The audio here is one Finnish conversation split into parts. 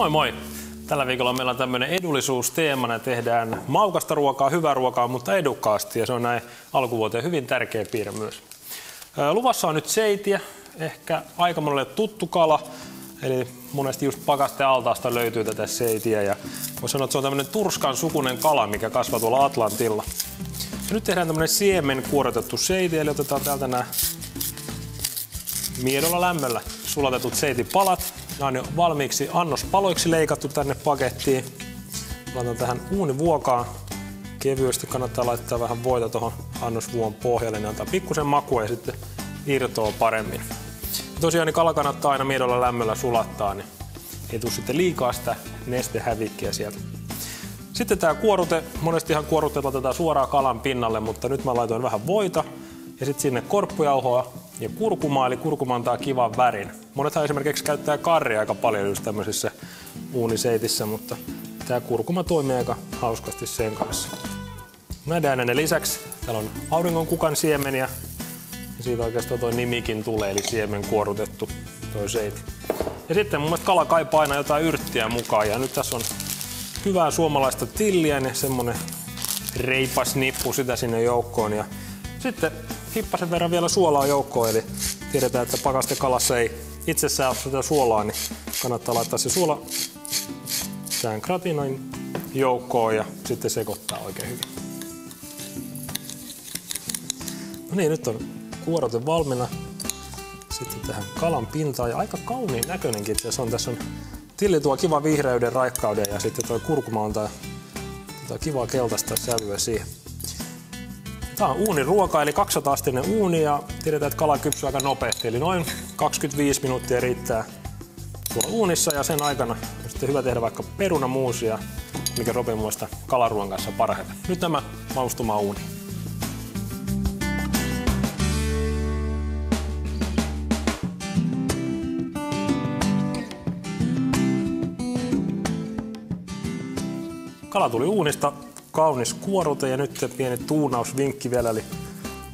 Moi moi! Tällä viikolla meillä on tämmöinen edullisuusteemana. Tehdään maukasta ruokaa, hyvää ruokaa, mutta edukkaasti. Ja se on näin alkuvuoteen hyvin tärkeä piirre myös. Luvassa on nyt seitiä, ehkä aika monelle tuttu kala. Eli monesti just pakastealtaasta löytyy tätä seitiä. Ja voi sanoa, että se on tämmöinen turskan sukunen kala, mikä kasvaa tuolla Atlantilla. Ja nyt tehdään tämmöinen siemen kuorotettu seiti, eli otetaan täältä nämä miedolla lämmöllä sulatetut seitipalat. Nämä on jo valmiiksi annospaloiksi leikattu tänne pakettiin. Laitan tähän uunivuokaan. Kevyesti kannattaa laittaa vähän voita tuohon annosvuon pohjalle, niin antaa pikkusen makua ja sitten irtoaa paremmin. Ja tosiaan niin kala kannattaa aina miedolla lämmöllä sulattaa, niin ei tule sitten liikaa sitä nestehävikkiä sieltä. Sitten tämä kuorute, monestihan kuorute laitetaan suoraan kalan pinnalle, mutta nyt mä laitoin vähän voita ja sitten sinne korppujauhoa ja kurkumaa, eli kurkuma antaa kivan värin. Monethan esimerkiksi käyttää karria aika paljon just tämmöisissä uuniseitissä, mutta tämä kurkuma toimii aika hauskasti sen kanssa. Näiden aineiden lisäksi täällä on auringonkukan siemeniä ja siitä oikeastaan toi nimikin tulee, eli siemen kuorutettu toi seiti. Ja sitten mun mielestä kala kaipaa aina jotain yrttiä mukaan ja nyt tässä on hyvää suomalaista tilliä ja semmonen reipas nippu sitä sinne joukkoon ja sitten hippasen verran vielä suolaa joukkoon, eli tiedetään, että pakastekalassa ei itsessään ole sitä suolaa, niin kannattaa laittaa se suola tähän gratinoin joukkoon ja sitten sekoittaa oikein hyvin. No niin, nyt on kuorote valmiina. Sitten tähän kalan pintaan ja aika kauniin näköinenkin itse asiassa on. Tässä on tilli tuo kiva vihreyden, raikkauden ja sitten tuo kurkuma antaa kivaa keltaista sävyä siihen. Tämä on uuniruoka eli 200-astinen uuni ja tiedetään, että kala kypsyy aika nopeasti. Eli noin 25 minuuttia riittää tuolla uunissa ja sen aikana on sitten hyvä tehdä vaikka perunamuusia, mikä sopii muista kalaruoan kanssa parhaiten. Nyt nämä maustumaan uuniin. Kala tuli uunista, kaunis kuorute ja nyt pieni tuunausvinkki vielä, eli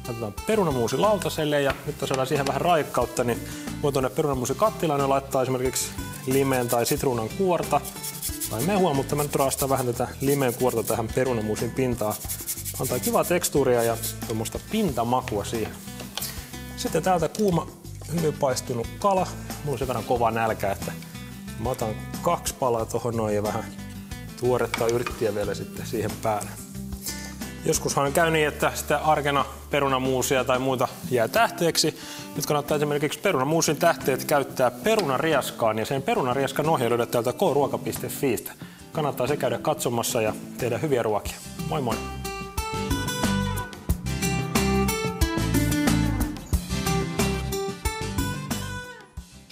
laitetaan perunamuusi lautaselle ja nyt saadaan siihen vähän raikkautta, niin voi tuonne perunamuusikattilaan ja laittaa esimerkiksi limeen tai sitruunan kuorta tai mehua, mutta mä nyt raastan vähän tätä limeen kuorta tähän perunamuusin pintaan. Antaa kivaa tekstuuria ja tuommoista pintamakua siihen. Sitten täältä kuuma, hyvin paistunut kala. Mulla on sen verran kova nälkä, että mä otan 2 palaa tuohon noin ja vähän tuoretta yrttiä vielä sitten siihen päälle. Joskushan käy niin, että sitä arkena perunamuusia tai muuta jää tähteeksi. Nyt kannattaa esimerkiksi perunamuusin tähteet käyttää perunariaskaan ja sen perunariaskan ohje löydät täältä kruoka.fiistä. Kannattaa se käydä katsomassa ja tehdä hyviä ruokia. Moi moi!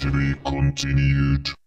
To be continued.